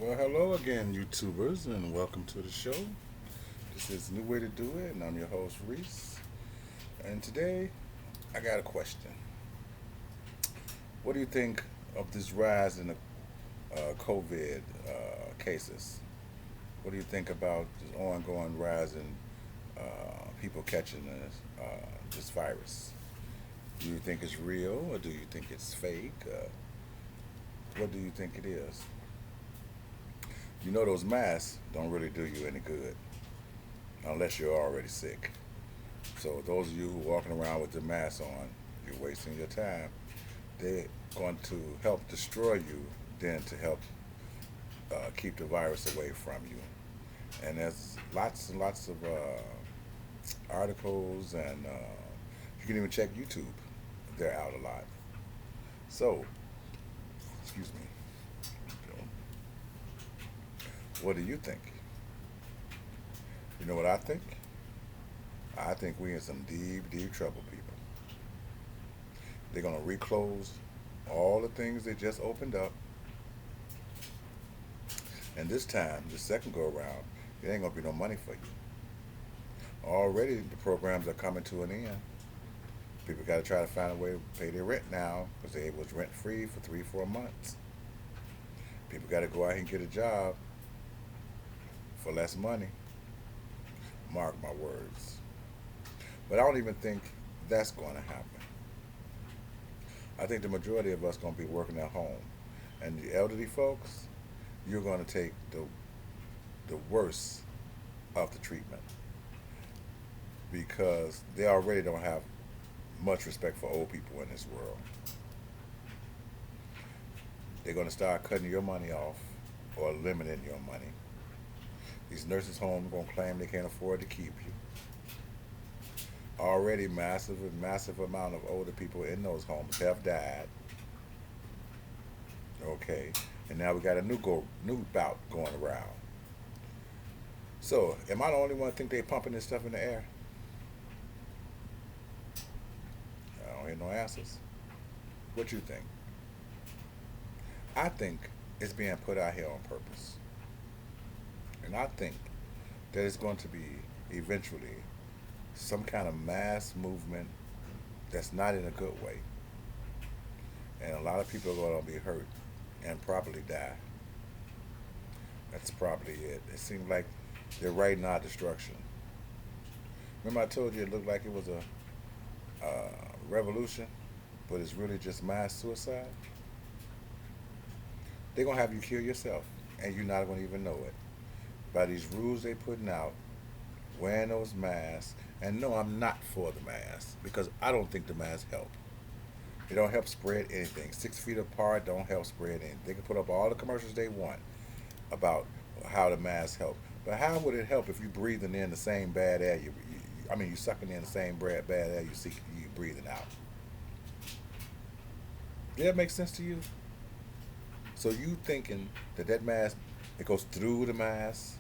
Well, hello again, YouTubers, and welcome to the show. This is New Way to Do It, and I'm your host, Reese. And today, I got a question. What do you think of this rise in the COVID cases? What do you think about this ongoing rise in people catching this virus? Do you think it's real, or do you think it's fake? What do you think it is? You know those masks don't really do you any good unless you're already sick. So those of you who are walking around with the mask on, you're wasting your time. They're going to help destroy you than to help keep the virus away from you. And there's lots and lots of articles, and you can even check YouTube. They're out a lot. So, excuse me. What do you think? You know what I think? I think we're in some deep, deep trouble, people. They're going to reclose all the things they just opened up. And this time, the second go around, it ain't going to be no money for you. Already, the programs are coming to an end. People got to try to find a way to pay their rent now because they was rent free for 3, 4 months. People got to go out and get a job for less money. Mark my words. But I don't even think that's going to happen. I think the majority of us going to be working at home. And the elderly folks, you're going to take the worst of the treatment because they already don't have much respect for old people in this world. They're going to start cutting your money off or limiting your money. These nurses' homes are going to claim they can't afford to keep you. Already massive amount of older people in those homes have died. Okay. And now we got a new bout going around. So, am I the only one who think they pumping this stuff in the air? I don't hear no answers. What you think? I think it's being put out here on purpose. And I think that it's going to be eventually some kind of mass movement that's not in a good way. And a lot of people are going to be hurt and probably die. That's probably it. It seems like they're writing our destruction. Remember I told you it looked like it was a revolution, but it's really just mass suicide? They're going to have you kill yourself, and you're not going to even know it. By these rules they putting out, wearing those masks, and no, I'm not for the masks because I don't think the masks help. They don't help spread anything. 6 feet apart don't help spread anything. They can put up all the commercials they want about how the masks help, but how would it help if you breathing in the same bad air? You sucking in the same bad air you breathing out. Does that make sense to you? So you thinking that mask it goes through the mask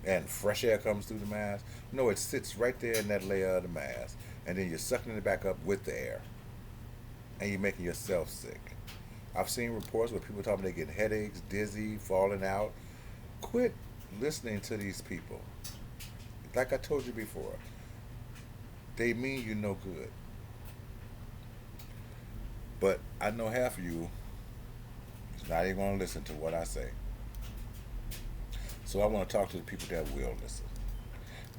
and fresh air comes through the mask? No, it sits right there in that layer of the mask, and then you're sucking it back up with the air, and you're making yourself sick. I've seen reports where people talking they get headaches, dizzy, falling out. Quit listening to these people. Like I told you before, they mean you no good. But I know half of you is not even going to listen to what I say. So I want to talk to the people that will listen.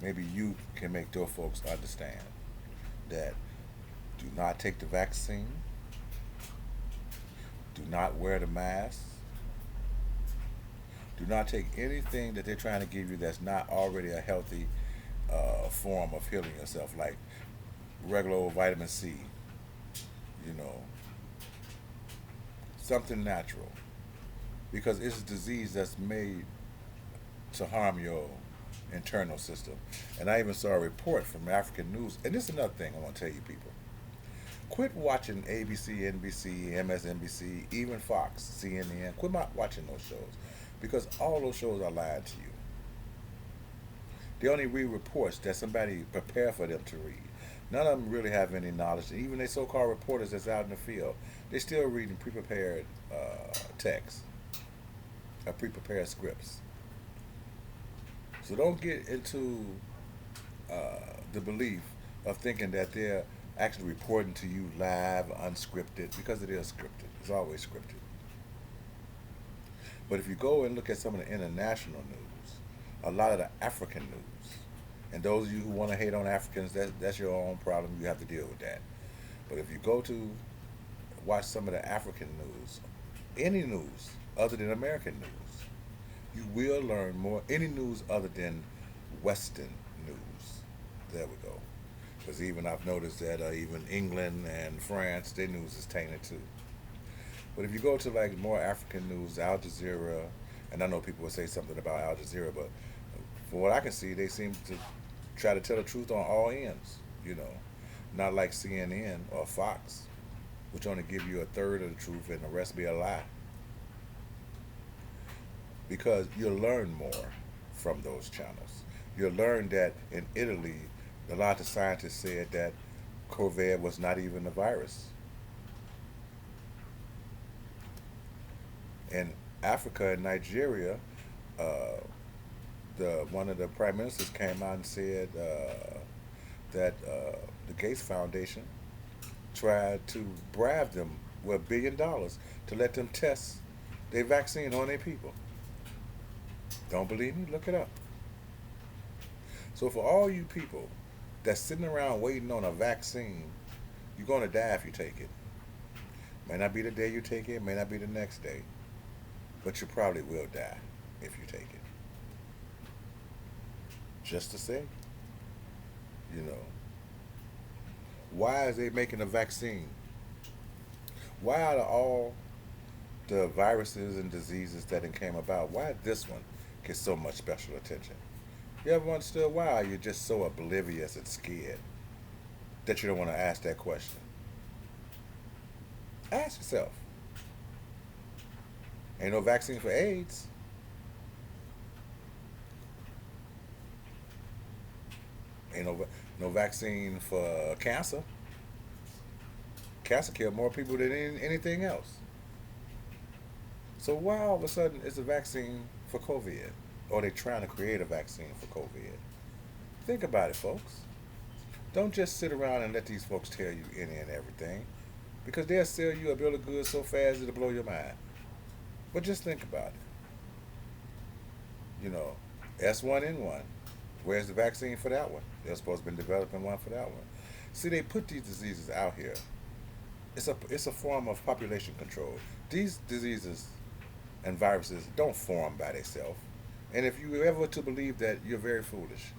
Maybe you can make those folks understand that do not take the vaccine, do not wear the mask, do not take anything that they're trying to give you that's not already a healthy form of healing yourself, like regular old vitamin C, you know, something natural. Because it's a disease that's made to harm your internal system. And I even saw a report from African News. And this is another thing I want to tell you people. Quit watching ABC, NBC, MSNBC, even Fox, CNN. Quit watching those shows because all those shows are lying to you. They only read reports that somebody prepared for them to read. None of them really have any knowledge. Even they so-called reporters that's out in the field, they're still reading pre-prepared text. pre-prepared scripts. So don't get into the belief of thinking that they're actually reporting to you live, unscripted, because it is scripted. It's always scripted. But if you go and look at some of the international news, a lot of the African news, and those of you who want to hate on Africans, that's your own problem. You have to deal with that. But if you go to watch some of the African news, any news other than American news, you will learn more. Any news other than Western news. There we go. Because even I've noticed that even England and France, their news is tainted too. But if you go to like more African news, Al Jazeera, and I know people will say something about Al Jazeera, but from what I can see, they seem to try to tell the truth on all ends. You know, not like CNN or Fox, which only give you a third of the truth and the rest be a lie. Because you'll learn more from those channels. You'll learn that in Italy, a lot of scientists said that COVID was not even a virus. In Africa and Nigeria, uh, the one of the prime ministers came out and said that the Gates Foundation tried to bribe them with $1 billion to let them test their vaccine on their people. Don't believe me? Look it up. So for all you people that's sitting around waiting on a vaccine, you're going to die if you take it. May not be the day you take it, may not be the next day, but you probably will die if you take it. Just to say, you know, why is they making a vaccine? Why out of all the viruses and diseases that came about, why this one gets so much special attention? You ever understood why? You're just so oblivious and scared that you don't want to ask that question. Ask yourself. Ain't no vaccine for AIDS. Ain't no vaccine for cancer. Cancer killed more people than anything else. So why all of a sudden is a vaccine for COVID? Or they trying to create a vaccine for COVID? Think about it, folks. Don't just sit around and let these folks tell you any and everything, because they'll sell you a bill of goods so fast it'll blow your mind. But just think about it. You know, S1N1. Where's the vaccine for that one? They're supposed to be developing one for that one. See, they put these diseases out here. It's a form of population control. These diseases and viruses don't form by themselves. And if you ever to believe that, you're very foolish.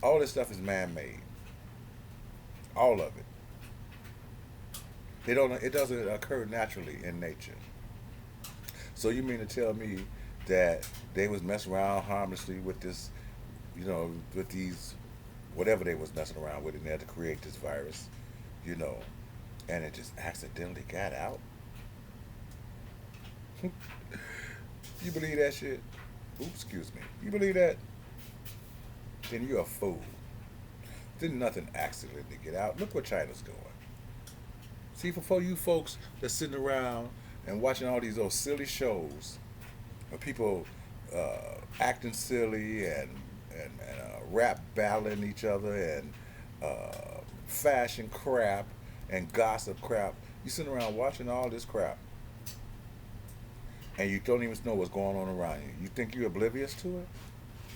All this stuff is man-made. All of it. It doesn't occur naturally in nature. So you mean to tell me that they was messing around harmlessly with this, with these, whatever they was messing around with in there to create this virus, you know, and it just accidentally got out? You believe that shit? Oops, excuse me. You believe that? Then you're a fool. Didn't nothing accidentally get out. Look where China's going. See, for you folks that's sitting around and watching all these old silly shows of people acting silly and rap battling each other and fashion crap and gossip crap. You sitting around watching all this crap and you don't even know what's going on around you. You think you're oblivious to it?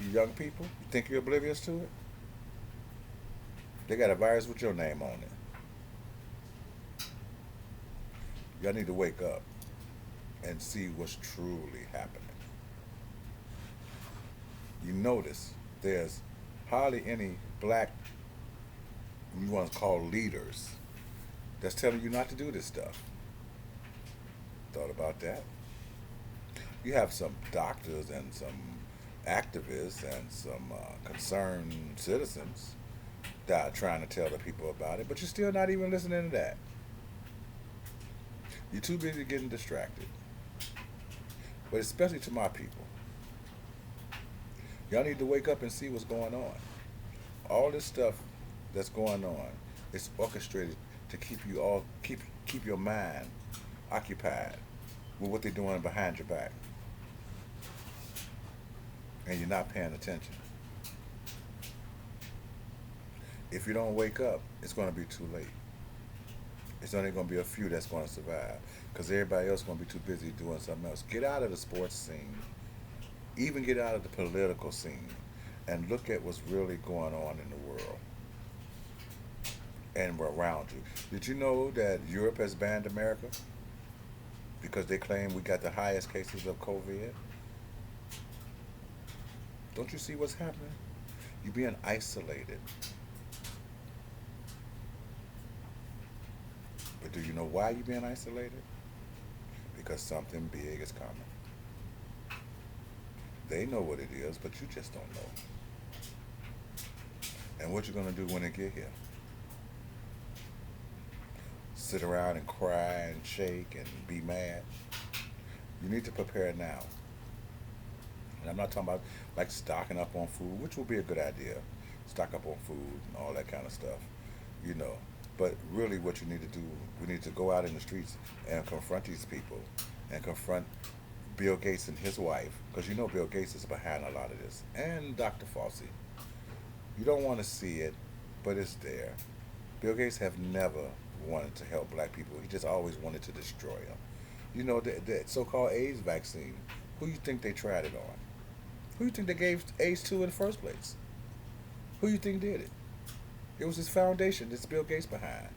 You young people, you think you're oblivious to it? They got a virus with your name on it. Y'all need to wake up and see what's truly happening. You notice there's hardly any black, you want to call leaders, that's telling you not to do this stuff. Thought about that? You have some doctors and some activists and some concerned citizens that are trying to tell the people about it, but you're still not even listening to that. You're too busy getting distracted. But especially to my people, y'all need to wake up and see what's going on. All this stuff that's going on is orchestrated to keep your mind occupied with what they're doing behind your back. and you're not paying attention. If you don't wake up, it's going to be too late. It's only going to be a few that's going to survive because everybody else is going to be too busy doing something else. Get out of the sports scene, even get out of the political scene, and look at what's really going on in the world and around you. Did you know that Europe has banned America because they claim we got the highest cases of COVID? Don't you see what's happening? You're being isolated. But do you know why you're being isolated? Because something big is coming. They know what it is, but you just don't know. And what you're going to do when it get here? Sit around and cry and shake and be mad? You need to prepare now. And I'm not talking about like stocking up on food, which will be a good idea. Stock up on food and all that kind of stuff, you know. But really what you need to do, we need to go out in the streets and confront these people and confront Bill Gates and his wife, because you know Bill Gates is behind a lot of this, and Dr. Fauci. You don't want to see it, but it's there. Bill Gates have never wanted to help black people. He just always wanted to destroy them. You know, the so-called AIDS vaccine, who you think they tried it on? Who you think they gave AIDS to in the first place? Who you think did it? It was his foundation. It's Bill Gates behind.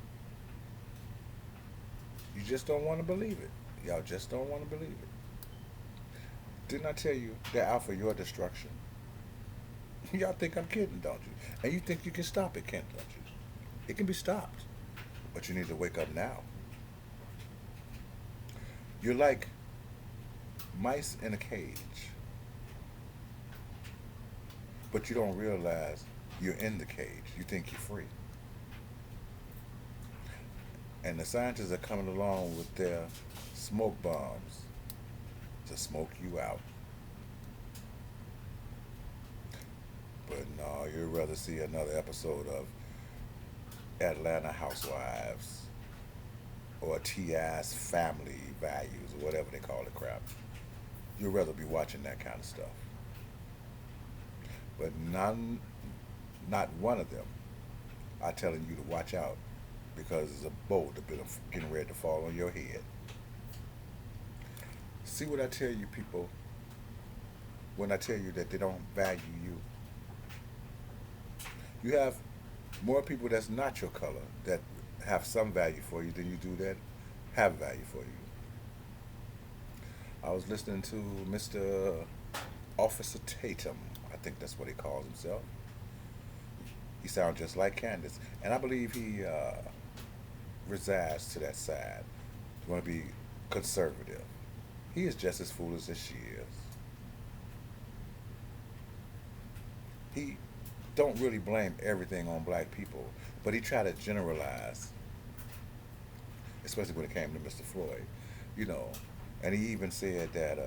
You just don't want to believe it. Y'all just don't want to believe it. Didn't I tell you they're out for your destruction? Y'all think I'm kidding, don't you? And you think you can stop it, can't, don't you? It can be stopped. But you need to wake up now. You're like mice in a cage. But you don't realize you're in the cage. You think you're free. And the scientists are coming along with their smoke bombs to smoke you out. But no, you'd rather see another episode of Atlanta Housewives or T.I.'s Family Values or whatever they call the crap. You'd rather be watching that kind of stuff. But not one of them are telling you to watch out because there's a bolt getting ready to fall on your head. See what I tell you, people, when I tell you that they don't value you. You have more people that's not your color that have some value for you than you do that have value for you. I was listening to Mr. Officer Tatum. I think that's what he calls himself. He sounds just like Candace. And I believe he resides to that side. He's going to be conservative. He is just as foolish as she is. He don't really blame everything on black people, but he tried to generalize, especially when it came to Mr. Floyd, you know. And he even said that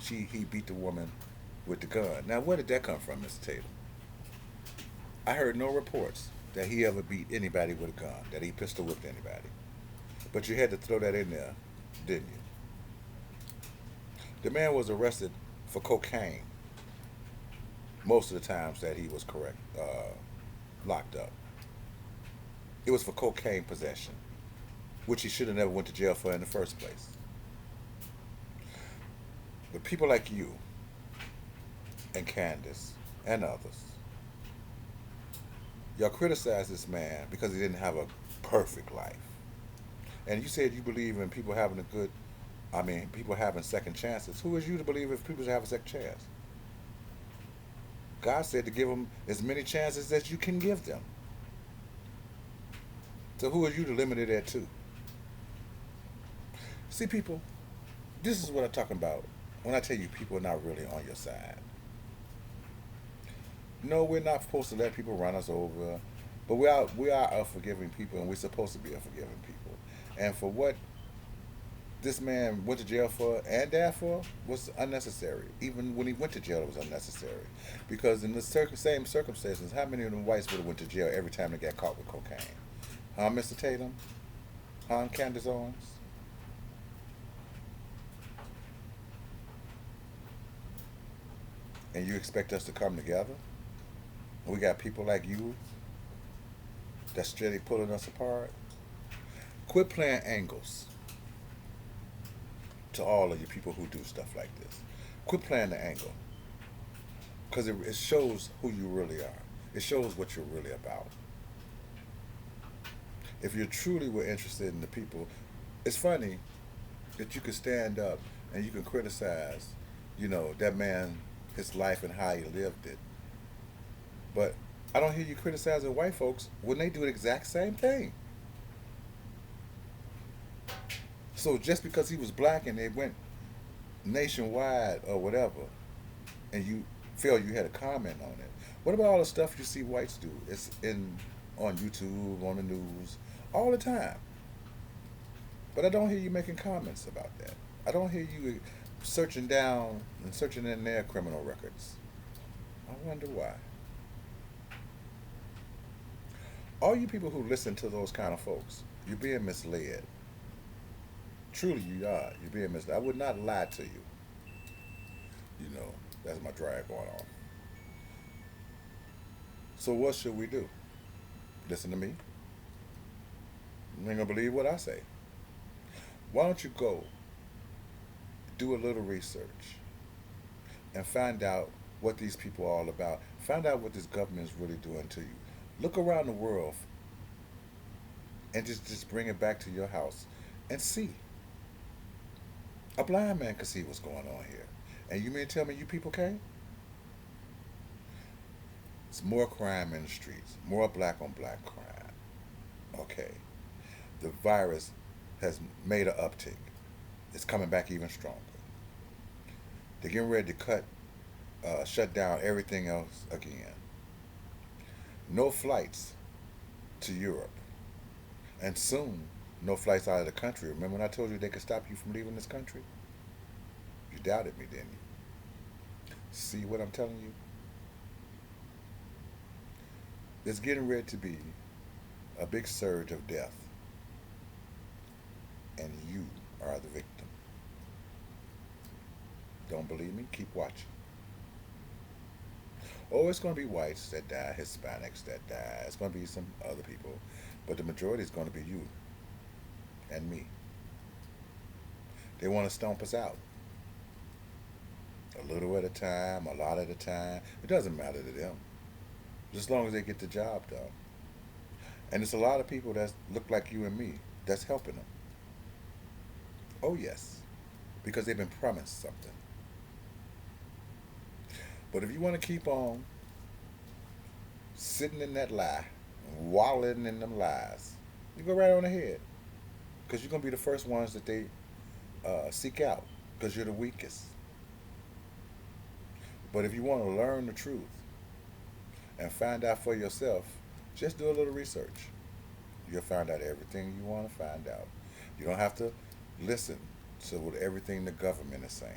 he beat the woman with the gun. Now, where did that come from, Mr. Tatum? I heard no reports that he ever beat anybody with a gun, that he pistol whipped anybody. But you had to throw that in there, didn't you? The man was arrested for cocaine most of the times that he was locked up. It was for cocaine possession, which he should have never went to jail for in the first place. But people like you and Candace and others, y'all criticize this man because he didn't have a perfect life. And you said you believe in people having people having second chances. Who is you to believe if people have a second chance? God said to give them as many chances as you can give them. So who are you to limit it at two? See, people, this is what I'm talking about when I tell you people are not really on your side. No, we're not supposed to let people run us over, but we are a forgiving people, and we're supposed to be a forgiving people. And for what this man went to jail for and died for was unnecessary. Even when he went to jail, it was unnecessary. Because in the same circumstances, how many of them whites would have went to jail every time they got caught with cocaine? Huh, Mr. Tatum? Huh, Candace Owens? and you expect us to come together? We got people like you that's steady pulling us apart. Quit playing angles to all of you people who do stuff like this. Quit playing the angle because it shows who you really are. It shows what you're really about. If you truly were interested in the people, it's funny that you can stand up and you can criticize, that man, his life and how he lived it. But I don't hear you criticizing white folks when they do the exact same thing. So just because he was black and they went nationwide or whatever, and you feel you had a comment on it, what about all the stuff you see whites do? It's on YouTube, on the news, all the time. But I don't hear you making comments about that. I don't hear you searching down and searching in their criminal records. I wonder why. All you people who listen to those kind of folks, you're being misled. Truly, you are. You're being misled. I would not lie to you. That's my drag going on. So what should we do? Listen to me. You ain't gonna believe what I say. Why don't you go do a little research and find out what these people are all about? Find out what this government is really doing to you. Look around the world and just bring it back to your house and see. A blind man can see what's going on here. And you mean to tell me you people can't? It's more crime in the streets, more black on black crime. Okay. The virus has made an uptick. It's coming back even stronger. They're getting ready to shut down everything else again. No flights to Europe. And soon, no flights out of the country. Remember when I told you they could stop you from leaving this country? You doubted me, didn't you? See what I'm telling you? There's getting ready to be a big surge of death. And you are the victim. Don't believe me? Keep watching. Oh, it's going to be whites that die, Hispanics that die. It's going to be some other people. But the majority is going to be you and me. They want to stomp us out. A little at a time, a lot at a time. It doesn't matter to them. Just as long as they get the job done. And it's a lot of people that look like you and me that's helping them. Oh, yes. Because they've been promised something. But if you want to keep on sitting in that lie, wallowing in them lies, you go right on ahead. Because you're going to be the first ones that they seek out. Because you're the weakest. But if you want to learn the truth and find out for yourself, just do a little research. You'll find out everything you want to find out. You don't have to listen to what everything the government is saying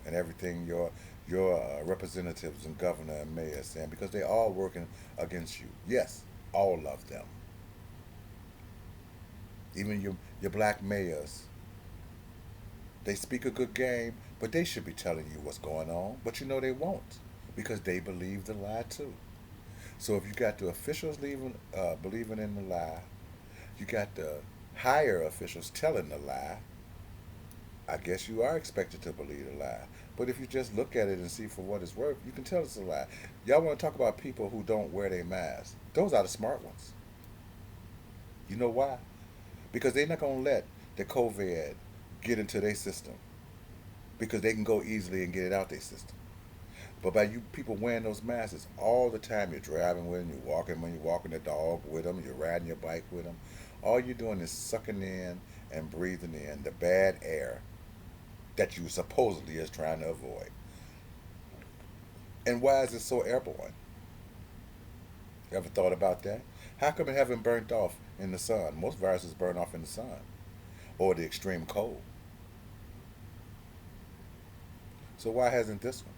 and everything your representatives and governor and mayor are saying, because they're all working against you. Yes, all of them. Even your black mayors. They speak a good game, but they should be telling you what's going on. But they won't, because they believe the lie too. So if you got the officials believing in the lie, you got the higher officials telling the lie, I guess you are expected to believe the lie. But if you just look at it and see for what it's worth, you can tell it's a lie. Y'all want to talk about people who don't wear their masks. Those are the smart ones. You know why? Because they're not going to let the COVID get into their system, because they can go easily and get it out their system. But by you people wearing those masks all the time, you're driving with them, you're walking when you're walking the dog with them, you're riding your bike with them, all you're doing is sucking in and breathing in the bad air that you supposedly is trying to avoid. And why is it so airborne? You ever thought about that? How come it haven't burnt off in the sun? Most viruses burn off in the sun or the extreme cold. So why hasn't this one?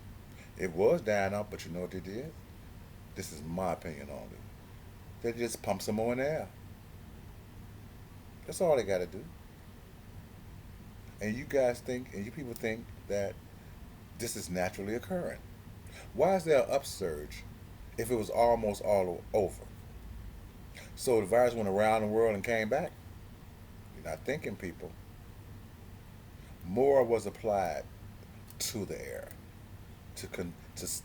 It was dying out, but you know what they did? This is my opinion on it. They just pump some more in the air. That's all they got to do. And you guys think, and you people think that this is naturally occurring. Why is there an upsurge if it was almost all over? So the virus went around the world and came back? You're not thinking, people. More was applied to the air.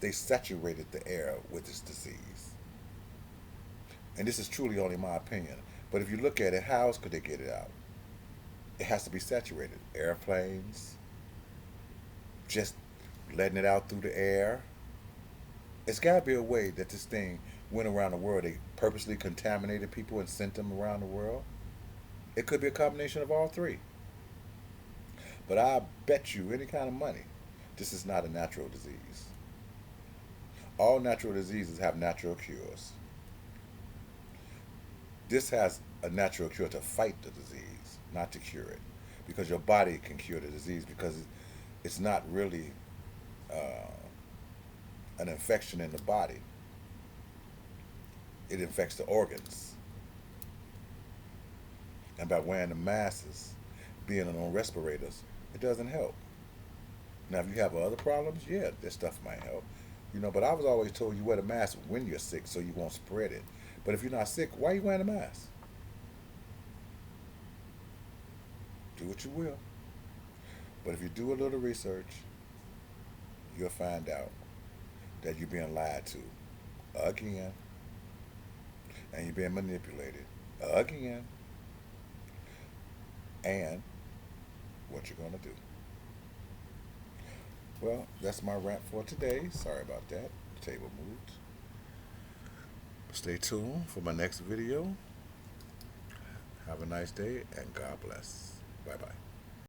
They saturated the air with this disease. And this is truly only my opinion. But if you look at it, how else could they get it out? It has to be saturated. Airplanes, just letting it out through the air. It's got to be a way that this thing went around the world. They purposely contaminated people and sent them around the world. It could be a combination of all three. But I bet you any kind of money, this is not a natural disease. All natural diseases have natural cures. This has a natural cure to fight the disease, not to cure it. Because your body can cure the disease because it's not really uh, an infection in the body. It infects the organs. And by wearing the masks, being on respirators, it doesn't help. Now, if you have other problems, yeah, this stuff might help. But I was always told you wear the mask when you're sick so you won't spread it. But if you're not sick, why are you wearing a mask? Do what you will. But if you do a little research, you'll find out that you're being lied to again, and you're being manipulated again, and what you're going to do. Well, that's my rant for today. Sorry about that. The table moved. Stay tuned for my next video. Have a nice day, and God bless. Bye-bye.